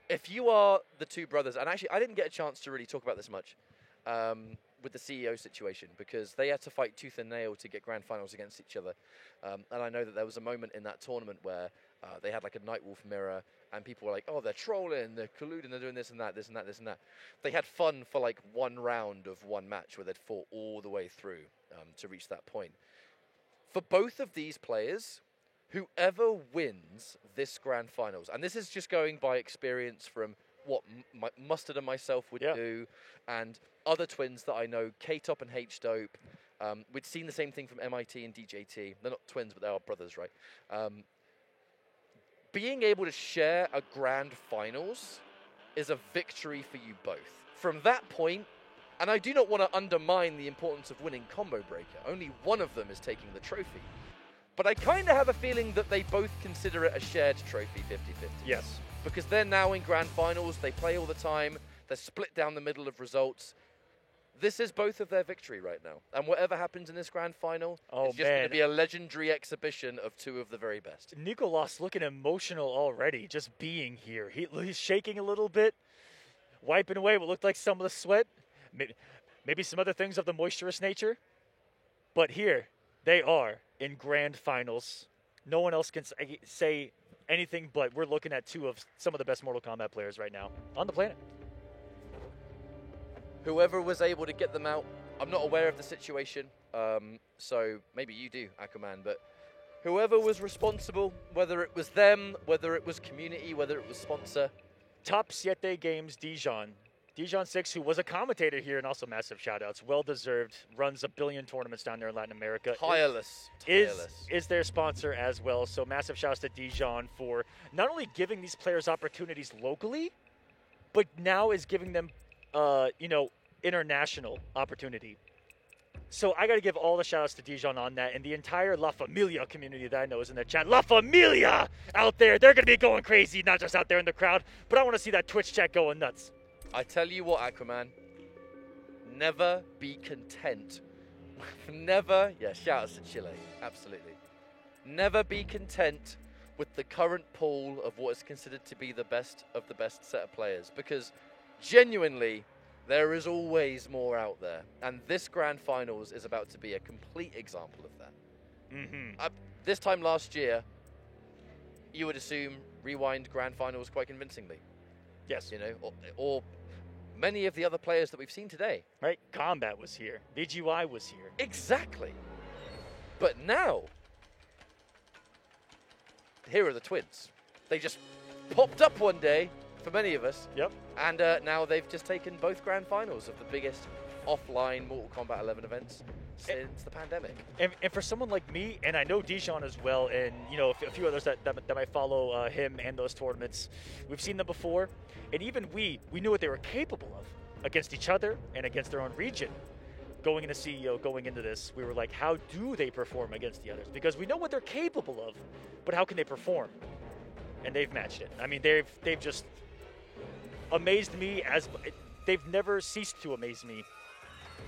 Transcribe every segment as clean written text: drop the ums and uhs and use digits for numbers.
if you are the two brothers, and actually I didn't get a chance to really talk about this much with the CEO situation, because they had to fight tooth and nail to get grand finals against each other. And I know that there was a moment in that tournament where they had like a Nightwolf mirror, and people were like, oh, they're trolling, they're colluding, they're doing this and that, this and that, this and that. They had fun for like one round of one match where they'd fought all the way through to reach that point. For both of these players, whoever wins this grand finals, and this is just going by experience from what Mustard and myself would do, and other twins that I know, K-Top and H-Dope. We'd seen the same thing from MIT and DJT. They're not twins, but they are brothers, right? Being able to share a grand finals is a victory for you both. From that point, and I do not want to undermine the importance of winning Combo Breaker. Only one of them is taking the trophy. But I kind of have a feeling that they both consider it a shared trophy 50-50. Yes. Because they're now in grand finals, they play all the time, they're split down the middle of results. This is both of their victory right now. And whatever happens in this grand final, it's just going to be a legendary exhibition of two of the very best. Nicolas looking emotional already, just being here. He's shaking a little bit, wiping away what looked like some of the sweat, maybe some other things of the moisturous nature. But here, they are in grand finals. No one else can say anything, but we're looking at two of some of the best Mortal Kombat players right now on the planet. Whoever was able to get them out, I'm not aware of the situation, so maybe you do, Aquaman, but whoever was responsible, whether it was them, whether it was community, whether it was sponsor. Top 7 Games Dijon. Dijon 6, who was a commentator here, and also massive shout-outs, well-deserved, runs a billion tournaments down there in Latin America. Tireless. Is their sponsor as well, so massive shouts to Dijon for not only giving these players opportunities locally, but now is giving them international opportunity. So I got to give all the shout outs to Dijon on that, and the entire La Familia community that I know is in the chat. La Familia out there, they're going to be going crazy, not just out there in the crowd, but I want to see that Twitch chat going nuts. I tell you what, Aquaman, never be content. Shout outs to Chile, absolutely. Never be content with the current pool of what is considered to be the best of the best set of players, because genuinely, there is always more out there. And this grand finals is about to be a complete example of that. Mm-hmm. This time last year, you would assume Rewind grand finals quite convincingly. Yes. You know, or many of the other players that we've seen today. Right? Combat was here. VGY was here. Exactly. But now, here are the twins. They just popped up one day, for many of us. Yep. And now they've just taken both grand finals of the biggest offline Mortal Kombat 11 events since the pandemic. And for someone like me, and I know Dijon as well, and a few others that might follow him and those tournaments, we've seen them before, and even we knew what they were capable of against each other and against their own region. Going into CEO, going into this, we were like, how do they perform against the others? Because we know what they're capable of, but how can they perform? And they've matched it. I mean, they've just amazed me as they've never ceased to amaze me.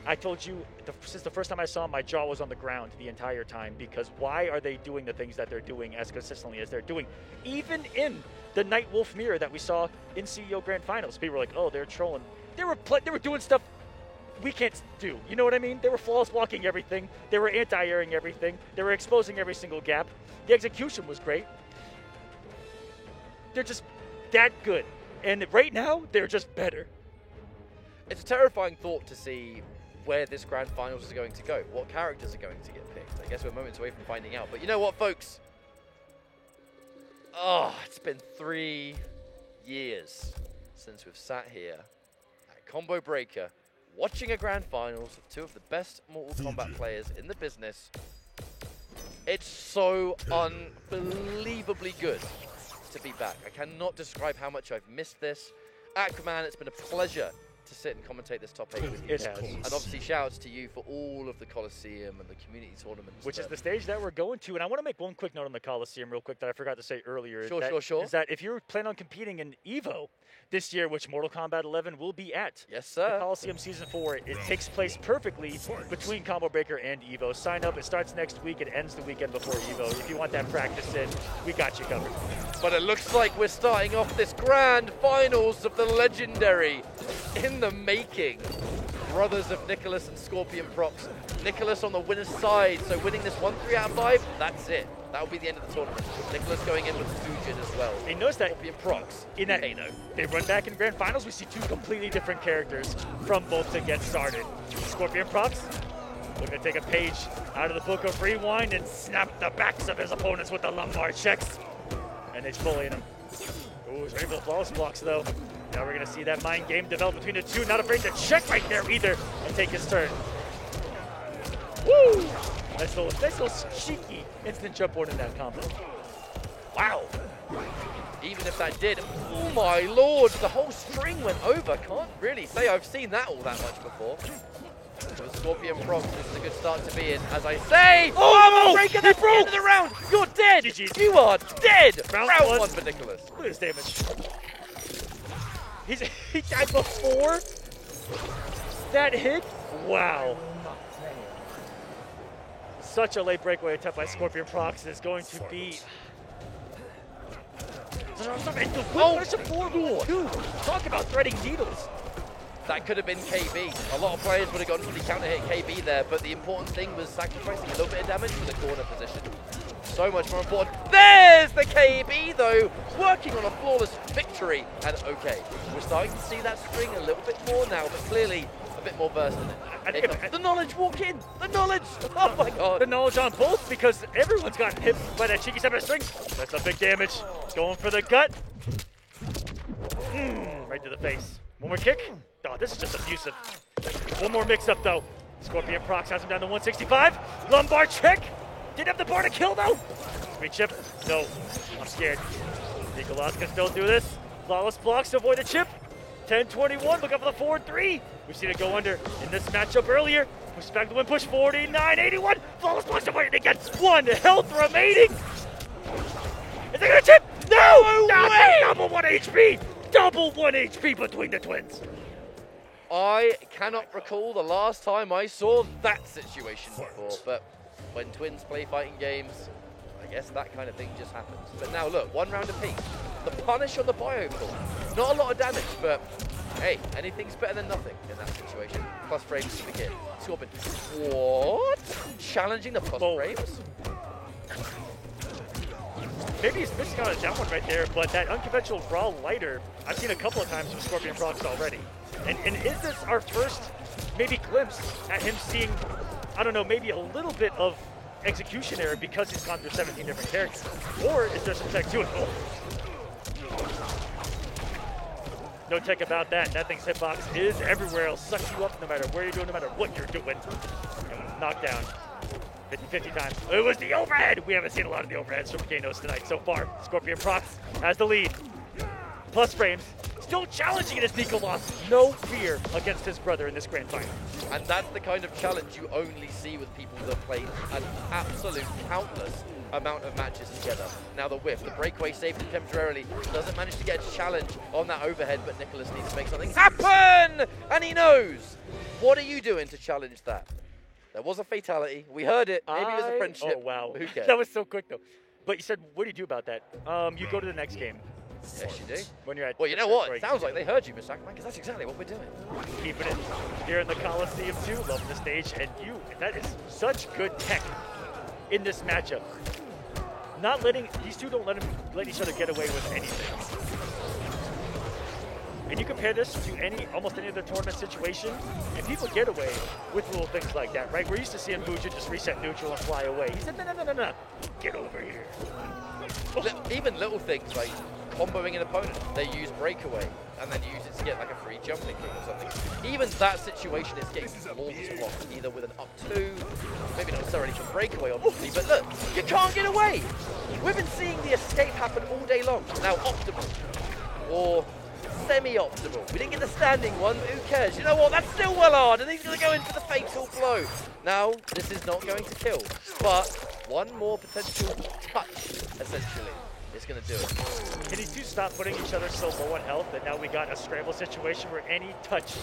I told you since the first time I saw them, my jaw was on the ground the entire time, because why are they doing the things that they're doing as consistently as they're doing? Even in the Nightwolf mirror that we saw in CEO Grand Finals, people were like, oh, they're trolling. They were doing stuff we can't do. You know what I mean? They were flawless blocking everything. They were anti-airing everything. They were exposing every single gap. The execution was great. They're just that good. And right now, they're just better. It's a terrifying thought to see where this grand finals is going to go. What characters are going to get picked. I guess we're moments away from finding out. But you know what, folks? Oh, it's been 3 years since we've sat here at Combo Breaker watching a grand finals of two of the best Mortal Kombat players in the business. It's so unbelievably good to be back. I cannot describe how much I've missed this. Aquaman, it's been a pleasure to sit and commentate this top 8 with you. It has. And obviously, shout-outs to you for all of the Coliseum and the community tournaments. Which is the stage that we're going to. And I want to make one quick note on the Coliseum real quick that I forgot to say earlier. Sure. Is that if you're planning on competing in EVO this year, which Mortal Kombat 11 will be at. Yes, sir. The Coliseum Season 4, it takes place perfectly between Combo Breaker and EVO. Sign up. It starts next week. It ends the weekend before EVO. If you want that practice in, we got you covered. But it looks like we're starting off this grand finals of the legendary in the making. Brothers of Nicholas and Scorpion Prox. Nicholas on the winner's side, so winning this 1-3 out of 5, that's it. That'll be the end of the tournament. Nicholas going in with Fujin as well. And notice that Scorpion Prox in that Kano. they run back in grand finals, we see two completely different characters from both to get started. Scorpion Prox looking to take a page out of the book of Rewind and snap the backs of his opponents with the lumbar checks. And he's bullying him. Ooh, he's ready for the flawless blocks though. Now we're gonna see that mind game develop between the two, not afraid to check right there either and take his turn. Woo! Nice little cheeky instant jump board in that combo. Wow. Even if that did, oh my lord, the whole string went over. Can't really say I've seen that all that much before. So Scorpion Prox, this is a good start to be in, as I say. Oh, breaker, that's the end of the round. You're dead. GG's. You are dead. Round Round one. one for Nicholas. Look at his damage. He died before that hit? Wow. Such a late breakaway attempt by Scorpion Prox is going to be... Talk about threading needles. That could have been KB. A lot of players would have gone for the counter hit KB there, but the important thing was sacrificing a little bit of damage for the corner position. So much more important. There's the KB though, working on a flawless victory. And okay, we're starting to see that string a little bit more now, but clearly a bit more versed in it. The knowledge walk in, the knowledge. Oh my god. The knowledge on both because everyone's gotten hit by that cheeky 7 string. That's a big damage. Going for the gut. Right to the face. One more kick. Oh, this is just abusive. One more mix-up, though. Scorpion Prox has him down to 165. Lumbar check. Didn't have the bar to kill, though. Sweet chip. No. I'm scared. Nicholas can still do this. Flawless blocks to avoid the chip. 10-21. Look out for the forward 3. We've seen it go under in this matchup earlier. Push back the win push. 49-81. Flawless blocks to avoid it against 1 health remaining. Is it going to chip? No! Double 1 HP. Double 1 HP between the twins. I cannot recall the last time I saw that situation before, but when twins play fighting games, I guess that kind of thing just happens. But now look, 1 round apiece. The punish on the Biocore. Not a lot of damage, but hey, anything's better than nothing in that situation. Plus frames to begin. Scorpion. What? Challenging the plus frames? Maybe he's missing out on that one right there, but that unconventional raw lighter, I've seen a couple of times from Scorpion Prox already. And is this our first maybe glimpse at him seeing, I don't know, maybe a little bit of execution error because he's gone through 17 different characters? Or is there some tech to it? Oh. No tech about that. That thing's hitbox is everywhere. It'll suck you up no matter where you're doing, no matter what you're doing. Knockdown. 50 times. It was the overhead. We haven't seen a lot of the overheads from Kanos tonight so far. Scorpion Prox has the lead. Plus frames. Still challenging it as Nico lost. No fear against his brother in this grand final. And that's the kind of challenge you only see with people that play an absolute countless amount of matches together. Now the whiff, the breakaway saved him temporarily. Doesn't manage to get a challenge on that overhead, but Nicholas needs to make something happen! And he knows! What are you doing to challenge that? There was a fatality. We heard it. Maybe it was a friendship. Oh, wow. Who cares? That was so quick, though. But you said, what do you do about that? You go to the next game. Yes, you do. When you're at well, you know what? It sounds like they heard you, Mr. Ackerman, because that's exactly what we're doing. Keeping it here in the Coliseum, too. Loving the stage. And that is such good tech in this matchup. Not letting, these two don't let each other get away with anything. And you compare this to almost any other tournament situation, and people get away with little things like that, right? We're used to seeing Fujin just reset neutral and fly away. He said, no. Get over here. Even little things like comboing an opponent, they use breakaway and then use it to get like a free jumping kick or something. Even that situation is getting flawless blocked, either with an up 2, maybe not necessarily from breakaway obviously, but look, you can't get away! We've been seeing the escape happen all day long. Now Optimal, or semi-optimal. We didn't get the standing one, but who cares? You know what? That's still well hard, and he's going to go in for the fatal blow. Now, this is not going to kill, but one more potential touch, essentially, is going to do it. Can these two stop putting each other so low on health that now we got a scramble situation where any touch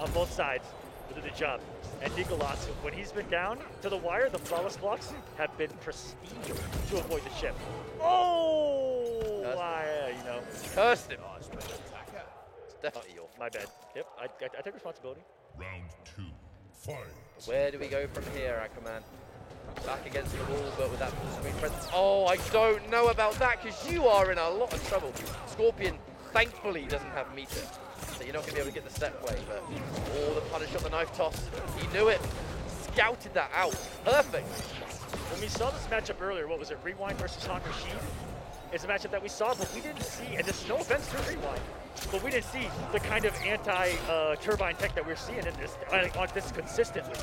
on both sides will do the job? And Nicolas, when he's been down to the wire, the flawless blocks have been pristine to avoid the chip. Oh, you know. Cursed him. It's definitely your fault. My bad. Yep, I take responsibility. Round 2, fight. Where do we go from here, Aquaman? Back against the wall, but with that full screen presence. Oh, I don't know about that, because you are in a lot of trouble. Scorpion, thankfully, doesn't have meter, so you're not going to be able to get the set play, but the punish on the knife toss. He knew it. Scouted that out. Perfect. When we saw this matchup earlier, what was it, Rewind versus Han Rashid? It's a matchup that we saw, but we didn't see, and this is no offense to Rewind, but we didn't see the kind of anti-turbine tech that we're seeing in this, on this consistently.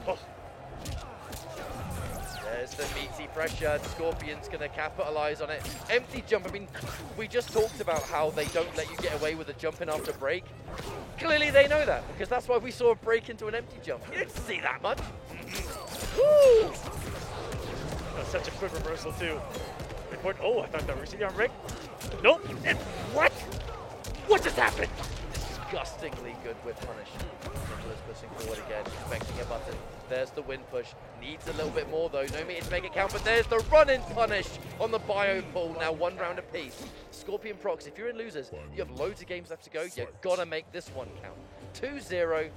Oh. There's the meaty pressure. Scorpion's going to capitalize on it. Empty jump. I mean, we just talked about how they don't let you get away with a jump in after break. Clearly they know that, because that's why we saw a break into an empty jump. You didn't see that much. Woo! That's such a quick reversal, too. Oh, I thought that was on Rick. Nope. And what? What just happened? Disgustingly good whip punish. Nicolas pushing forward again, expecting a button. There's the win push. Needs a little bit more though. No meter to make it count, but there's the run-in punish on the bio pull. Now 1 round apiece. Scorpion procs, if you're in losers, you have loads of games left to go. You gotta make this one count. 2-0,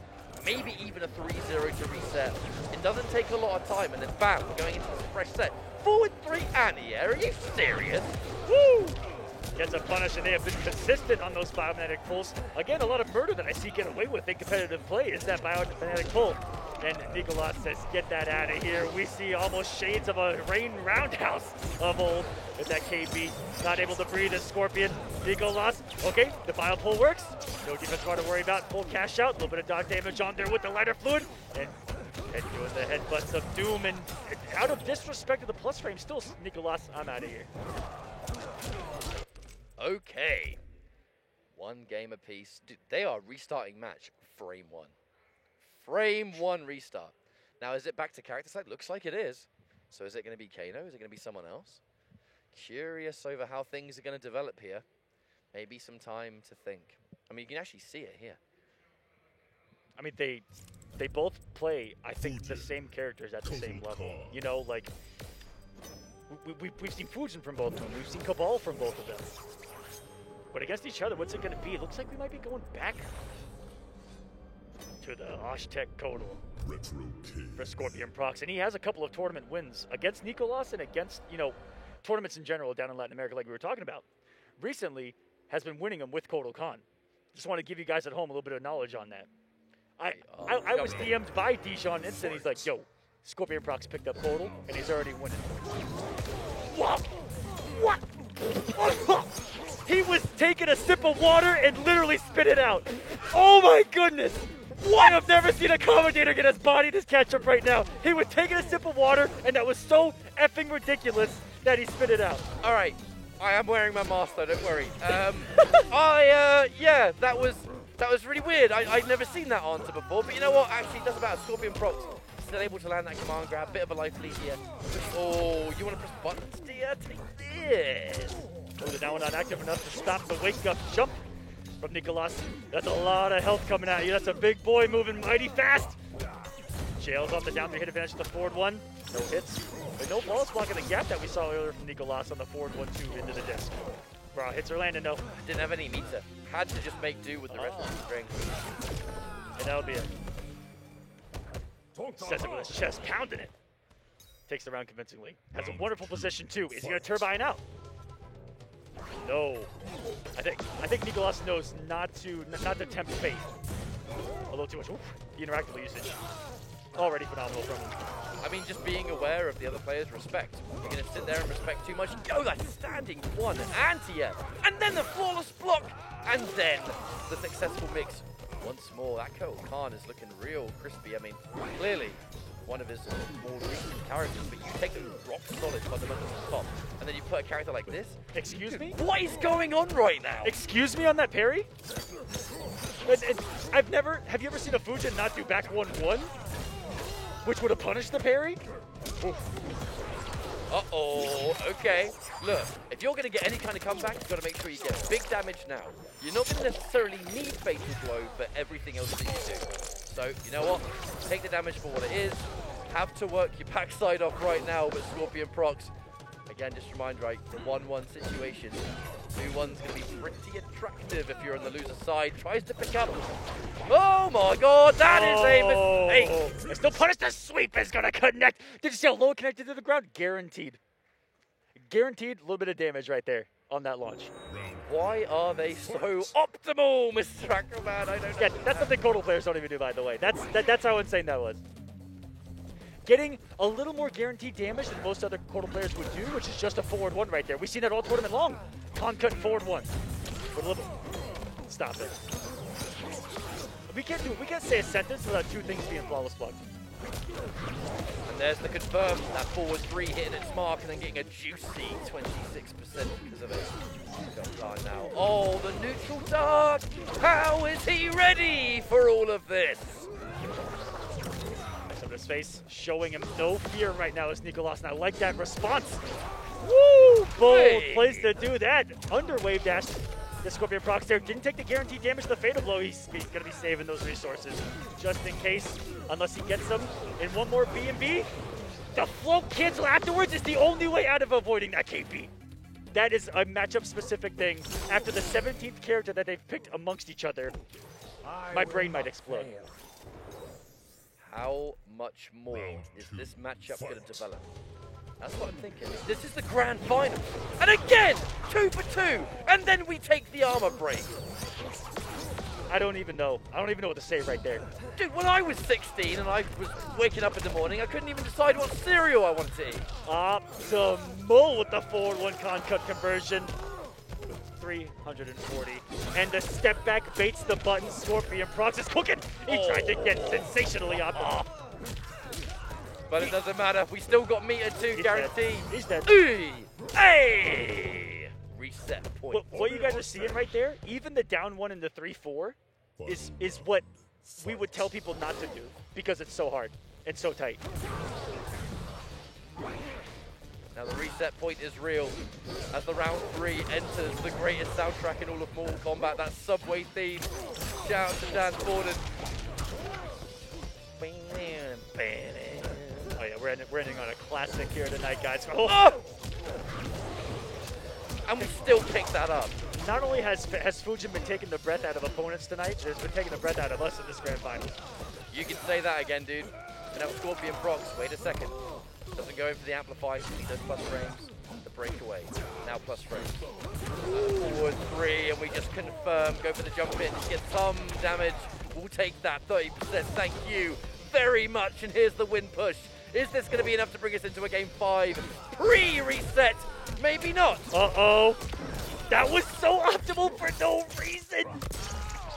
maybe even a 3-0 to reset. It doesn't take a lot of time, and then bam, we're going into a fresh set. Forward 3 anti-air. Are you serious? Woo! Gets a punish, and they have been consistent on those biomagnetic pulls. Again, a lot of murder that I see get away with in competitive play is that biomagnetic pull. And Nicolas says, get that out of here. We see almost shades of a rain roundhouse of old with that KB. Not able to breathe as Scorpion. Nicolas, okay, the bio pull works. No defense bar to worry about. Full cash out. A little bit of dog damage on there with the lighter fluid. And doing the headbutts of doom. And out of disrespect to the plus frame, still Nicolas, I'm out of here. Okay. 1 game apiece. Dude, they are restarting match frame 1. Frame 1 restart. Now, is it back to character side? Looks like it is. So is it going to be Kano? Is it going to be someone else? Curious over how things are going to develop here. Maybe some time to think. I mean, you can actually see it here. I mean, they both play, I think, the same characters at the same level. You know, like, we've seen Fujin from both of them. We've seen Cabal from both of them. But against each other, what's it going to be? It looks like we might be going back to the Oshtek Kotal for Scorpion Procs. And he has a couple of tournament wins against Nicolas and against, you know, tournaments in general down in Latin America like we were talking about. Recently has been winning them with Kotal Khan. Just want to give you guys at home a little bit of knowledge on that. I was DM'd by Dijon Instant. He's like, yo, Scorpion Procs picked up Kotal, and he's already winning. What? What? He was taking a sip of water and literally spit it out. Oh my goodness. What? I've never seen a commentator get his body this ketchup right now. He was taking a sip of water, and that was so effing ridiculous that he spit it out. All right. I am wearing my mask though, don't worry. Yeah, that was really weird. I'd never seen that answer before, but you know what? Actually, it doesn't matter. Scorpion Procs still able to land that command grab. Bit of a life lead here. Oh, you want to press buttons, dear? Take this. Oh, they're now not active enough to stop the wake-up jump from Nicolas. That's a lot of health coming at you. That's a big boy moving mighty fast. Jails off the down 3 hit advantage to the forward 1. No hits. But no balls blocking the gap that we saw earlier from Nicolas on the forward 1-2 into the disc. Bro, hits are landing though. Didn't have any meter. Had to just make do with the rest of the string. And that'll be it. Sets it with his chest, pounding it. Takes the round convincingly. Has a wonderful position too. Is he gonna turbine out? No. I think Nicolas knows not to tempt fate. A little too much. Oof, the interactable usage. Already phenomenal from him. I mean, just being aware of the other players' respect. You're going to sit there and respect too much. Go, that standing 1 anti-air. And then the flawless block. And then the successful mix once more. That Kotal Khan is looking real crispy. I mean, clearly one of his more recent characters, but you take the rock solid fundamentals at the top, and then you put a character like this. Excuse me? What is going on right now? Excuse me on that parry? Have you ever seen a Fujin not do back 1-1? Which would have punished the parry? Uh-oh, okay. Look, if you're going to get any kind of comeback, you've got to make sure you get big damage now. You're not going to necessarily need Fatal Blow for everything else that you do. So, you know what? Take the damage for what it is. Have to work your backside off right now, but Scorpion procs. Again, just remind, right, 1-1 situation. 2-1's going to be pretty attractive if you're on the loser side. Tries to pick up. Oh my god, that is a mistake! It's still punished. The sweep is going to connect. Did you see how low it connected to the ground? Guaranteed. Guaranteed a little bit of damage right there on that launch. Why are they so optimal, Mr. Aquaman? I don't know. Yeah, that's something Kotal players don't even do, by the way. That's how insane that was. Getting a little more guaranteed damage than most other Kotal players would do, which is just a forward 1 right there. We've seen that all tournament long. Con-cut forward 1. With a little... Stop it. We can't say a sentence without 2 things being flawless blocked. And there's the confirm, that forward 3 hitting its mark and then getting a juicy 26% because of it. Got now. Oh, the neutral dark! How is he ready for all of this? His face showing him no fear right now as Nicolas. And I like that response. Woo! Bold place to do that. Under wave dash. The Scorpion procs there didn't take the guaranteed damage to the Fatal Blow. He's going to be saving those resources just in case, unless he gets them in one more B&B. The float cancel afterwards is the only way out of avoiding that KP. That is a matchup specific thing. After the 17th character that they've picked amongst each other, my brain might explode. How much more is this matchup going to develop? That's what I'm thinking. This is the grand final. And again, 2 for 2. And then we take the armor break. I don't even know. I don't even know what to say right there. Dude, when I was 16 and I was waking up in the morning, I couldn't even decide what cereal I wanted to eat. Optimal with the forward 1 con-cut conversion. 340. And the step back baits the button. Scorpion procs is cooking. He tried to get sensationally optimal. But it doesn't matter. We still got meter 2 guaranteed. He's dead. Hey! Reset point. What you guys are seeing right there, even the down 1 and the 3-4 is what we would tell people not to do because it's so hard and so tight. Now the reset point is real as the round 3 enters the greatest soundtrack in all of Mortal Kombat, that subway theme. Shout out to Dan Forden. Oh yeah, we're ending on a classic here tonight, guys. Oh! And we still pick that up. Not only has Fujin been taking the breath out of opponents tonight, there's been taking the breath out of us in this grand final. You can say that again, dude. And now Scorpion procs. Wait a second. Doesn't go in for the amplify. See those plus frames. The breakaway. Now plus frames. Forward 3, and we just confirm. Go for the jump in. Get some damage. We'll take that 30%. Thank you very much. And here's the win push. Is this going to be enough to bring us into a game 5? Pre-reset. Maybe not. Uh-oh. That was so optimal for no reason.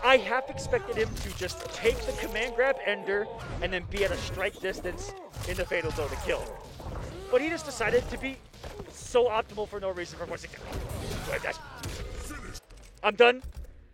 I half expected him to just take the command grab ender and then be at a strike distance in the Fatal Blow to kill. But he just decided to be so optimal for no reason for 1 second. I'm done.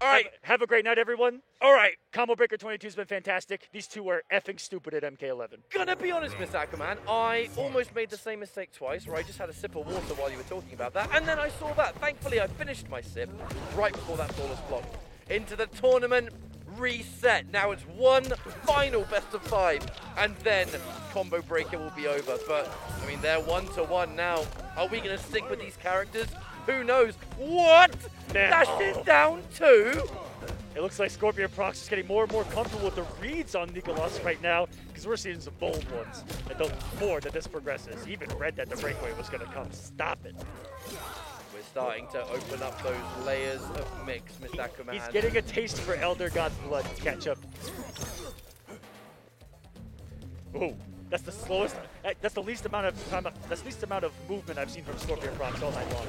All right. Have a great night, everyone. All right. Combo Breaker 22 has been fantastic. These two are effing stupid at MK11. Gonna be honest, Miss Aquaman, I almost made the same mistake twice, where I just had a sip of water while you were talking about that, and then I saw that. Thankfully, I finished my sip right before that flawless block. Into the tournament, reset. Now it's one final best of 5, and then Combo Breaker will be over. But, I mean, they're 1-1 now. Are we gonna stick with these characters? Who knows? What? Dash it down 2? It looks like Scorpion Procs is getting more and more comfortable with the reads on Nicolas right now, because we're seeing some bold ones. And the more that this progresses, he even read that the breakaway was going to come. Stop it. We're starting to open up those layers of mix, Mr. Aquaman. He's getting a taste for Elder God's blood ketchup. Oh, that's the slowest. That's the least amount of time. That's the least amount of movement I've seen from Scorpion Procs all night long.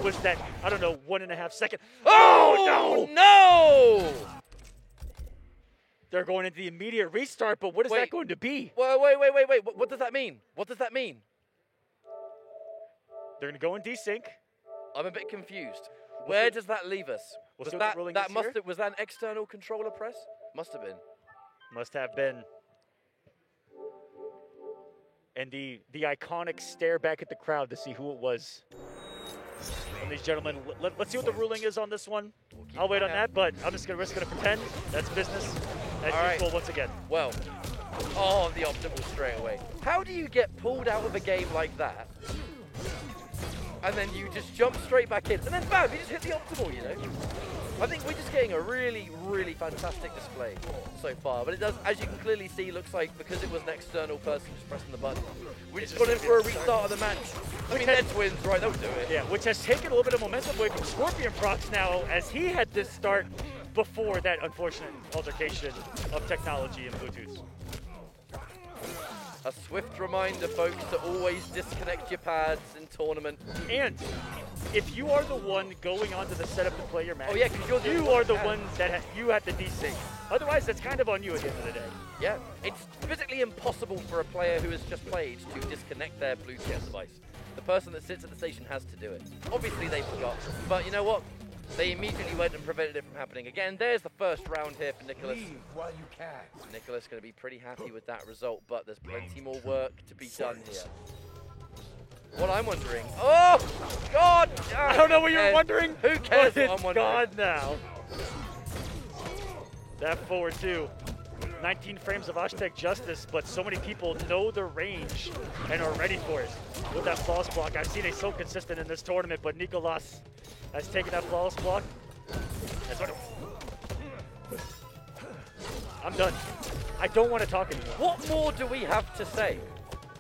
Was that, I don't know, 1.5 second. Oh, no! They're going into the immediate restart, but what is that going to be? Wait. What does that mean? What does that mean? They're going to go in desync. I'm a bit confused. Where does that leave us? We'll see what the ruling is here. Was that an external controller press? Must have been. Must have been. And the iconic stare back at the crowd to see who it was. And these gentlemen, let's see what the ruling is on this one. I'll wait on that, but I'm just gonna pretend that's business as usual once again. Well, the optimal straight away. How do you get pulled out of a game like that, and then you just jump straight back in, and then bam, you just hit the optimal, you know? I think we're just getting a really, really fantastic display so far. But it does, as you can clearly see, looks like because it was an external person just pressing the button, we just got in for a restart of the match. I mean, they're twins, right? They'll do it. Yeah, which has taken a little bit of momentum away from Scorpion Prox now, as he had this start before that unfortunate altercation of technology and Bluetooth. A swift reminder, folks, to always disconnect your pads in tournament. And if you are the one going onto the setup to play your match, because you are the one that you have to desync. Otherwise, that's kind of on you at the end of the day. Yeah, it's physically impossible for a player who has just played to disconnect their Bluetooth device. The person that sits at the station has to do it. Obviously, they forgot, but you know what? They immediately went and prevented it from happening again. There's the first round here for Nicholas. Leave while you can. Nicholas going to be pretty happy with that result, but there's plenty more work to be done here. What I'm wondering... Oh, God! I don't know what you're wondering. Who cares what I'm It's wondering? gone now. That forward two. 19 frames of Aztec Justice, but so many people know the range and are ready for it. With that flawless block, I've seen it so consistent in this tournament, but Nicolas has taken that flawless block. I'm done. I don't want to talk anymore. What more do we have to say?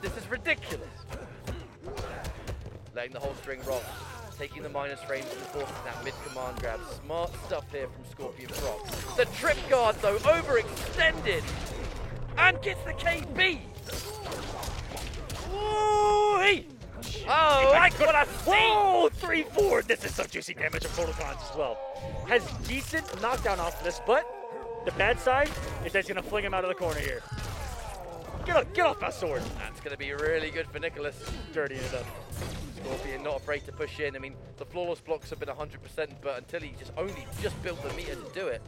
This is ridiculous. Letting the whole string rock. Taking the minus frames and forcing that mid-command grab. Smart stuff here from Scorpion Prox. The trip guard, though, overextended. And gets the KB. Woo-wee! Oh, like what I see! Whoa, 3-4. This is some juicy damage of Total Cons as well. Has decent knockdown off of this, but the bad side is that he's going to fling him out of the corner here. Get off my sword. That's going to be really good for Nicholas. Dirtying it up. Scorpion not afraid to push in. I mean, the flawless blocks have been 100%, but until he just built the meter to do it.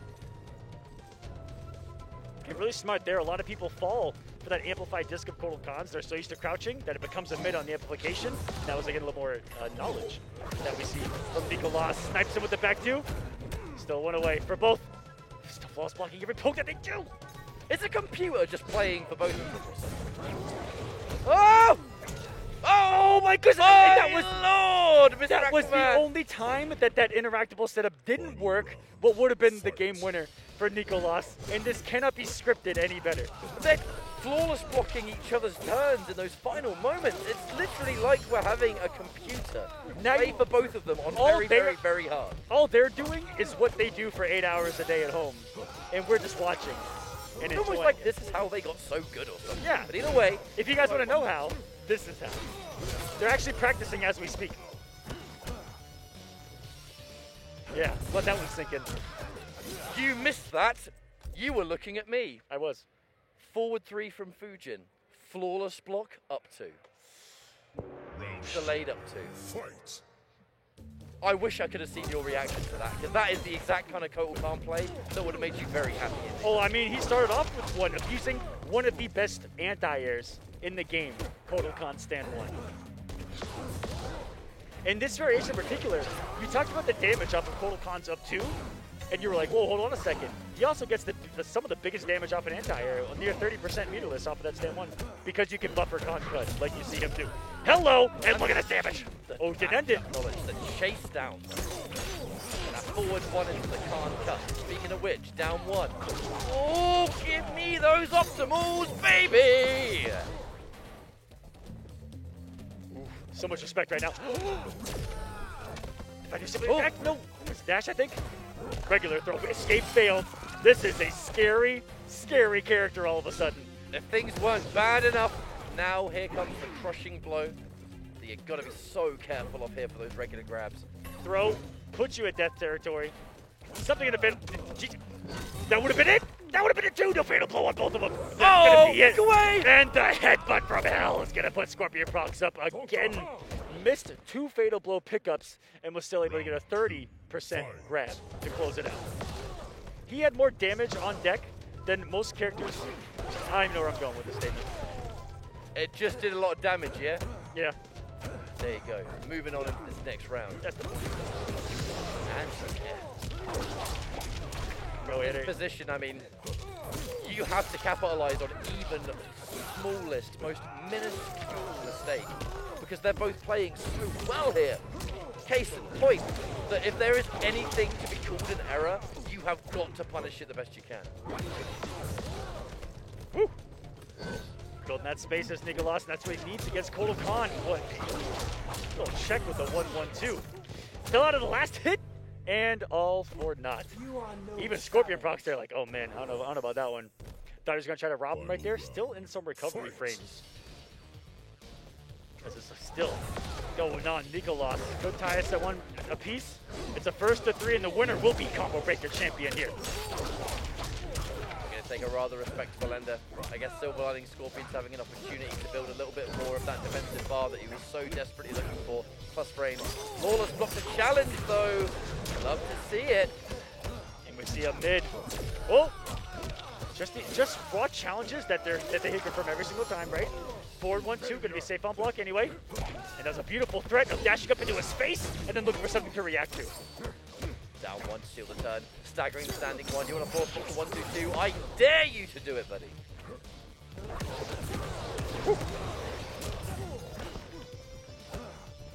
Okay, really smart there. A lot of people fall for that amplified disc of Total Cons. They're so used to crouching that it becomes a mid on the amplification. That was, again, a little more knowledge that we see from Nicolas. Snipes him with the back two. Still one away for both. Still flawless blocking every poke that they do. It's a computer just playing for both of them or something. Oh! Oh my goodness! That was Lord! That was the only time that interactable setup didn't work. What would have been the game winner for Nicolas, and this cannot be scripted any better. They're flawless blocking each other's turns in those final moments. It's literally like we're having a computer play for both of them on very, very hard. All they're doing is what they do for 8 hours a day at home, and we're just watching. And it's almost like this is how they got so good or something. Yeah. But either way, if you guys want to know how, this is how. They're actually practicing as we speak. Yeah, let that one sink in. You missed that. You were looking at me. I was. Forward 3 from Fujin. Flawless block, up 2. Delayed up 2. Fight. I wish I could have seen your reaction to that, because that is the exact kind of Kotal Khan play that would have made you very happy. Oh, I mean, he started off with using one of the best anti-airs in the game, Kotal Khan Stand 1. In this variation in particular, you talked about the damage off of Kotal Khan's up 2, and you were like, whoa, hold on a second. He also gets some of the biggest damage off an anti-air, near 30% meterless off of that Stand 1, because you can buffer Khan cut, like you see him do. Hello, and look at this damage. Oh, didn't end it. The chase down. That forward 1 into the Khan cut. Speaking of which, down 1. Oh, give me those optimals, baby! So much respect right now. If I do something back, no. It's dash, I think. Regular throw, escape failed. This is a scary, scary character all of a sudden. If things weren't bad enough, now here comes the crushing blow. You've got to be so careful of here for those regular grabs. Throw, puts you at death territory. Something in the bit. That would have been it. That would have been a 2. No fatal blow on both of them. That's Oh, gonna be it. get away! And the headbutt from hell is gonna put Scorpion Prox up again. Missed 2 fatal blow pickups and was still able to get a 30% grab to close it out. He had more damage on deck than most characters. I don't even know where I'm going with this statement. It just did a lot of damage, yeah? Yeah, There you go. Moving on into this next round. that's the point. And some Go ahead. this position, I mean, you have to capitalize on even smallest, most minuscule mistake because they're both playing so well here. Case in point, that if there is anything to be called an error, you have got to punish it the best you can. Woo. Building that space as Nicolas, and that's what he needs against Kotal Khan. What? Little check with the 1-1-2. Still out of the last hit, and all for naught. Even Scorpion Prox there, like, oh man, I don't know about that one. Thought he was gonna try to rob him right there. Still in some recovery frames. This is still going on. Nicolas could tie us at 1 apiece. It's a first to 3, and the winner will be Combo Breaker champion here. Going to take a rather respectable ender. I guess Silver Lining Scorpion's having an opportunity to build a little bit more of that defensive bar that he was so desperately looking for. Plus frames. Lawless blocked the challenge though. Love to see it. And we see a mid. Oh! Just raw challenges that they hit from every single time, right? Forward 1-2, gonna be safe on block anyway. And that's a beautiful threat of dashing up into his face and then looking for something to react to. Down 1 to steal the turn. Staggering standing 1. You want to force block to 1-2-2? I dare you to do it, buddy.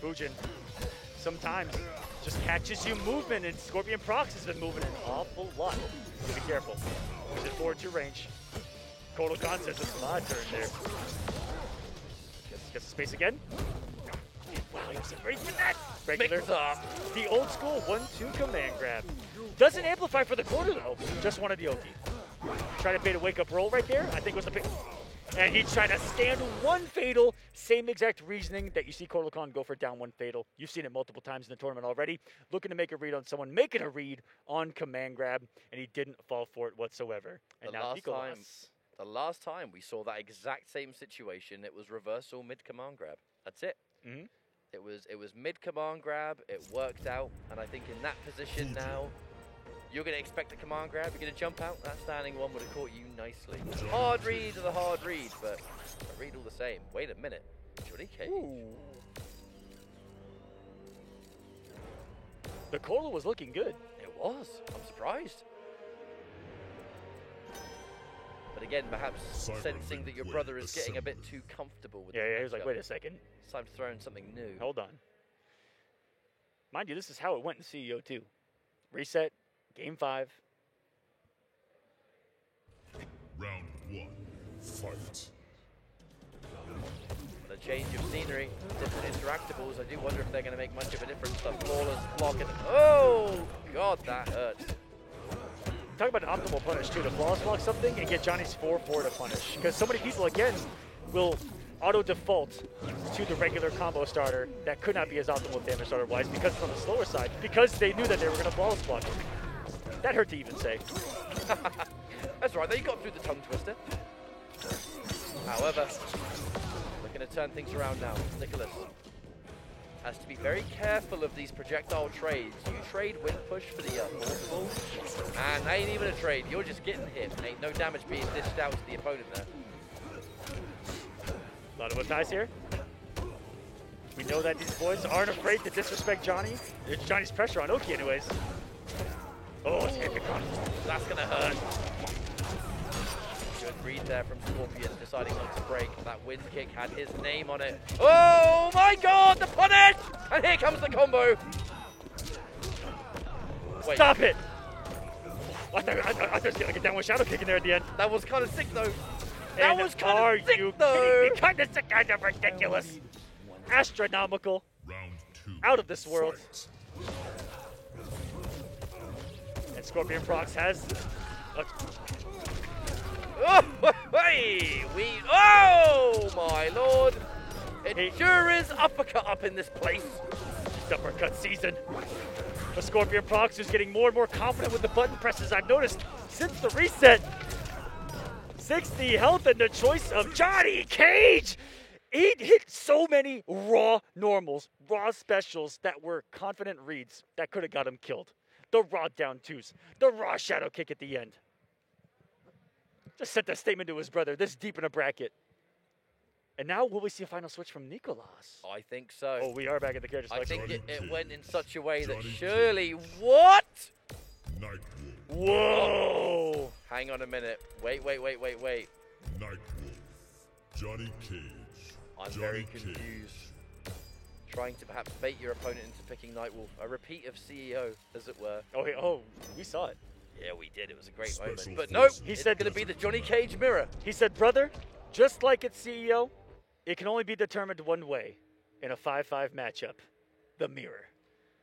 Fujin sometimes just catches you movement, and Scorpion Prox has been moving an awful lot. So be careful. Is it forward to range? Kotal Khan says it's my turn there. Gets the space again. Wow, he was ready for that. Regular. The old school 1-2 command grab. Doesn't amplify for the corner though. Just wanted the OT. Try to bait a wake up roll right there. I think was the pick. And he tried to stand 1 fatal. Same exact reasoning that you see Kotal Khan go for down 1 fatal. You've seen it multiple times in the tournament already. Looking to make a read on someone, making a read on command grab, and he didn't fall for it whatsoever. And now Nicolas. The last time we saw that exact same situation, it was reversal mid command grab. That's it. Mm-hmm. It was mid command grab. It worked out, and I think in that position now, you're going to expect a command grab. You're going to jump out. That standing 1 would have caught you nicely. Hard read is a hard read, but a read all the same. Wait a minute. Jurike. The Kotal was looking good. It was. I'm surprised. But again, perhaps sensing that your brother is getting a bit too comfortable with Yeah, he was like, wait a second. It's time to throw in something new. Hold on. Mind you, this is how it went in CEO 2. Reset, game 5. Round 1. Fight. The change of scenery, different interactables. I do wonder if they're going to make much of a difference. The flawless block and oh god, that hurts. Talk about an optimal punish too, to flawless block something and get Johnny's 4-4 to punish. Because so many people, again, will auto-default to the regular combo starter that could not be as optimal damage starter-wise because it's on the slower side, because they knew that they were going to flawless block it. That hurt to even say. That's right, they got through the tongue twister. However, looking to turn things around now. Nicolas has to be very careful of these projectile trades. You trade wind push for the multiple, and that ain't even a trade. You're just getting hit. Ain't no damage being dished out to the opponent there. A lot of ties here. We know that these boys aren't afraid to disrespect Johnny. It's Johnny's pressure on Oki anyways. Oh, it's going to come. That's going to hurt. Good read there from Scorpion, deciding not to break. That wind kick had his name on it. Oh my god, the punish! And here comes the combo. Wait. Stop it! I thought I was getting like a downward shadow kick in there at the end. That was kind of sick though. That And was kind of sick you though. kidding me? Kind of sick, kind of ridiculous. Astronomical. Round 2. Out of this world. Fight. And Scorpion Prox has a Oh, hey, oh my lord. It sure is uppercut up in this place. uppercut season. A Scorpion Prox who's getting more and more confident with the button presses. I've noticed since the reset. 60 health and the choice of Johnny Cage. He hit so many raw normals, raw specials that were confident reads that could have got him killed. The raw down twos, the raw shadow kick at the end. Just sent a statement to his brother this deep in a bracket. And now will we see a final switch from Nicolas? I think so. Oh, we are back at the character I selection. think it went in such a way that surely... What? Nightwolf. Whoa! Hang on a minute. Wait. Nightwolf. Johnny Cage. I'm Johnny very Cage. confused. Trying to perhaps bait your opponent into picking Nightwolf. A repeat of CEO, as it were. Oh, we saw it. Yeah, we did. It was a great Special moment. But nope, forces. He it's said- going to be the Johnny Cage mirror. He said, brother, just like it's CEO, it can only be determined one way in a 5-5 matchup, the mirror.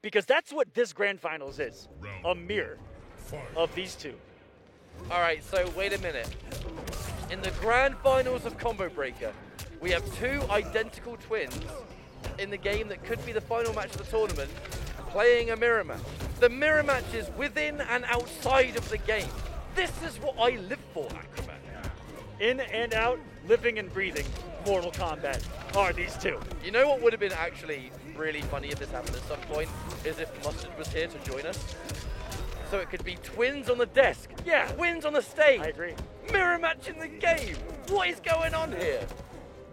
Because that's what this Grand Finals is, a mirror Fight. of these two. All right, so wait a minute. In the grand finals of Combo Breaker, we have two identical twins in the game that could be the final match of the tournament playing a mirror match. The mirror match is within and outside of the game. This is what I live for, Aquaman. In and out, living and breathing, Mortal Kombat are these two. You know what would have been actually really funny if this happened at some point? Is if Mustard was here to join us. So it could be twins on the desk. Yeah. Twins on the stage. I agree. Mirror match in the game. What is going on here?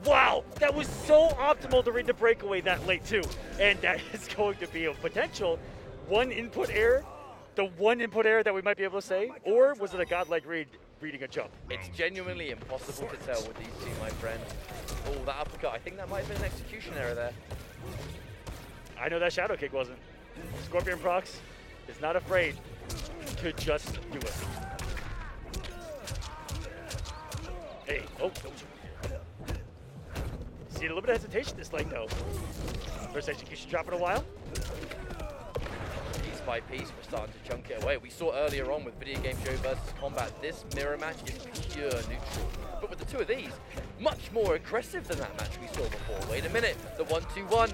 Wow, that was so optimal to read the breakaway that late too. And that is going to be a potential one input error, the one input error that we might be able to say, or was it a godlike reading a jump? It's genuinely impossible to tell with these two, my friend. Oh, that uppercut. I think that might have been an execution error there. I know that shadow kick wasn't. Scorpion Prox is not afraid to just do it. Hey, oh. See a little bit of hesitation this late though. First execution drop in a while. Piece by piece, we're starting to chunk it away. We saw earlier on with Video Game Show versus Combat, this mirror match is pure neutral. But with the two of these, much more aggressive than that match we saw before. Wait a minute, the 1-2-1.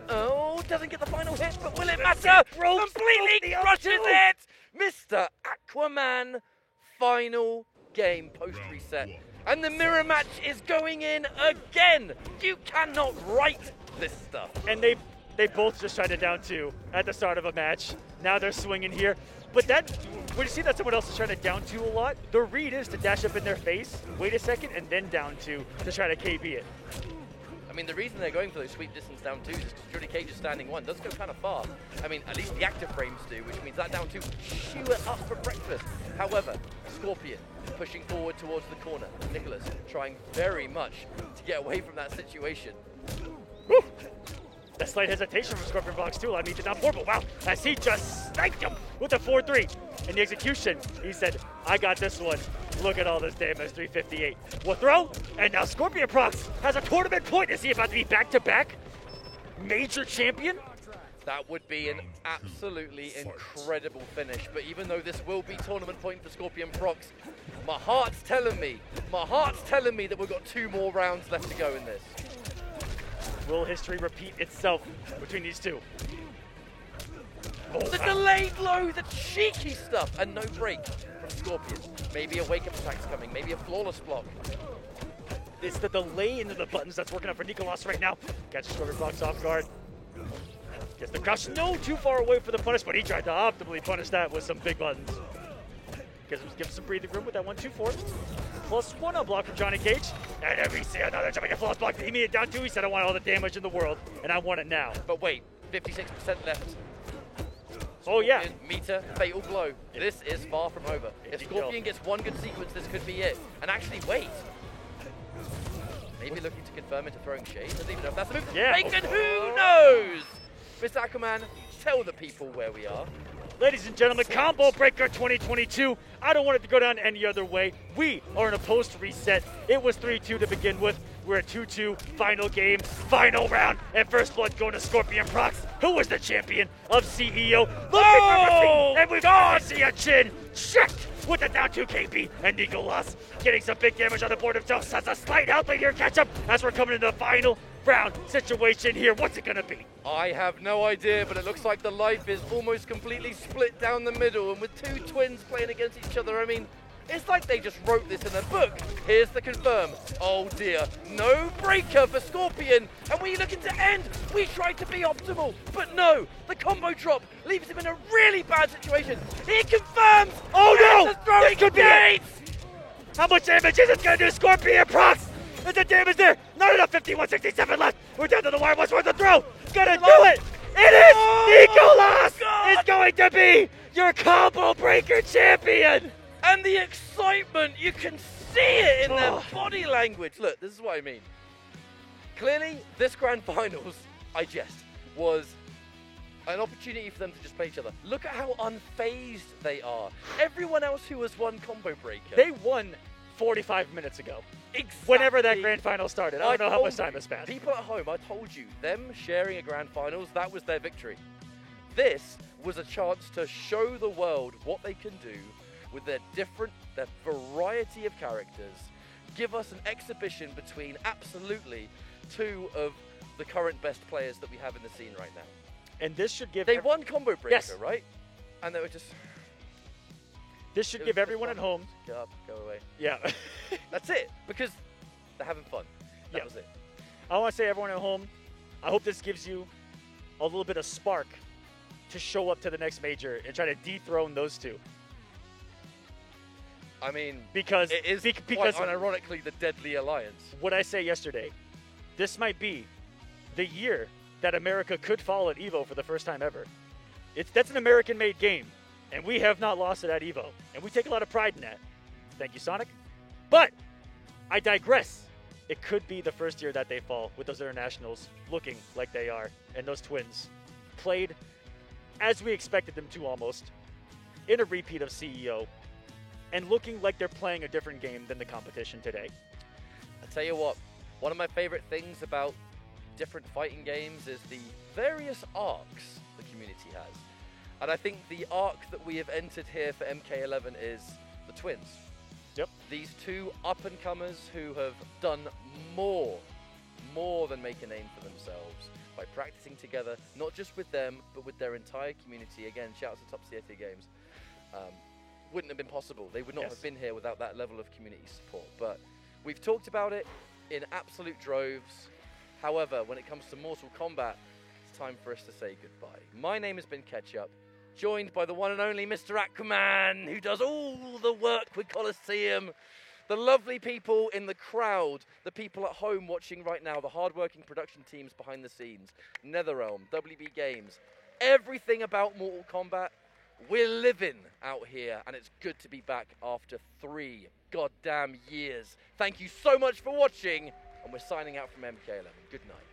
Oh, doesn't get the final hit, but will it matter? Completely crushes it! Mr. Aquaman, final game post-reset. And the mirror match is going in again! You cannot write this stuff. And they both just tried to down two at the start of a match. Now they're swinging here. But that, when you see that someone else is trying to down two a lot, the read is to dash up in their face, wait a second, and then down two to try to KB it. I mean, the reason they're going for those sweep distance down twos is because Johnny Cage's standing one does go kind of far. I mean, at least the active frames do, which means that down two, chew it up for breakfast. However, Scorpion pushing forward towards the corner. Nicholas trying very much to get away from that situation. Whew. That slight hesitation from Scorpion Prox too allowed me to down four, but wow, as he just sniped him with a 4-3. In the execution, he said, I got this one. Look at all this damage, 358. We'll throw, and now Scorpion Prox has a tournament point. Is he about to be back-to-back major champion? That would be an absolutely incredible finish. But even though this will be tournament point for Scorpion Prox, my heart's telling me that we've got 2 more rounds left to go in this. Will history repeat itself between these two? Oh, The delayed low, the cheeky stuff, and no break from Scorpion. Maybe a wake-up attack's coming, maybe a flawless block. it's the delay into the buttons that's working out for Nicolas right now. Catches Scorpion Prox off guard. Gets the crush. No, too far away for the punish, but he tried to optimally punish that with some big buttons. Gives him some breathing room with that 1-2-4. +1 on block from Johnny Cage. And then we see another jumping flawless block. He made it down 2. He said, I want all the damage in the world, and I want it now. But wait, 56% left. Oh, yeah. Scorpion, meter, fatal blow. This is far from over. If Scorpion gets one good sequence, this could be it. And actually, wait. Maybe looking to confirm into throwing shade. Doesn't even know if that's the move. Yeah. Bacon, who knows? Mr. Aquaman, tell the people where we are. Ladies and gentlemen, Combo Breaker 2022. I don't want it to go down any other way. We are in a post-reset. It was 3-2 to begin with. We're at 2-2, final game, final round, and first blood going to Scorpion Prox, who was the champion of CEO. Oh, and we've got to see a chin checked with the down 2 KP, and Nicolas getting some big damage on the board himself. Has a slight health lead here catch up as we're coming into the final round situation here. What's it gonna be? I have no idea, but it looks like the life is almost completely split down the middle, and with two twins playing against each other, I mean, it's like they just wrote this in a book. Here's the confirm. Oh dear, no breaker for Scorpion, and we looking to end. We tried to be optimal, but no, the combo drop leaves him in a really bad situation. He confirms. Oh no! The throwing This could be it. gates. How much damage is it gonna do? Scorpion procs! Is the damage there? Not enough, 51-67 left. We're down to the wire, what's worth the throw? Gonna do it! It is! Nicolas is going to be your combo breaker champion! And the excitement, you can see it in their Oh. body language. Look, this is what I mean. Clearly, this grand finals, I jest, was an opportunity for them to just play each other. Look at how unfazed they are. Everyone else who has won combo breaker. They won 45 minutes ago. exactly, Whenever that grand final started. I don't know how told much time you, has passed. People at home, I told you, them sharing a grand finals, that was their victory. This was a chance to show the world what they can do with their variety of characters. Give us an exhibition between absolutely two of the current best players that we have in the scene right now. And this should give They won combo breaker, Yes. right? And they were just this should it give was everyone at fun. home. Get up, go away. Yeah. That's it, because they're having fun. That Yeah. was it. I want to say everyone at home, I hope this gives you a little bit of spark to show up to the next major and try to dethrone those two. I mean, Because it is because quite unironically the deadly alliance. what I say yesterday, this might be the year that America could fall at EVO for the first time ever. That's an American-made game, and we have not lost it at EVO, and we take a lot of pride in that. Thank you, Sonic. But I digress. It could be the first year that they fall with those internationals looking like they are, and those twins played as we expected them to almost, in a repeat of CEO, and looking like they're playing a different game than the competition today. I tell you what, one of my favorite things about different fighting games is the various arcs the community has. And I think the arc that we have entered here for MK11 is the twins. Yep. These two up-and-comers who have done more than make a name for themselves by practicing together, not just with them, but with their entire community. Again, shout out to Top Siete Games. Wouldn't have been possible. They would not Yes. have been here without that level of community support. But we've talked about it in absolute droves. However, when it comes to Mortal Kombat, it's time for us to say goodbye. My name has been Ketchup, joined by the one and only Mr. Aquaman, who does all the work with Coliseum. The lovely people in the crowd, the people at home watching right now, the hardworking production teams behind the scenes, NetherRealm, WB Games, everything about Mortal Kombat. We're living out here, and it's good to be back after 3 goddamn years. Thank you so much for watching, and we're signing out from MK11. Good night.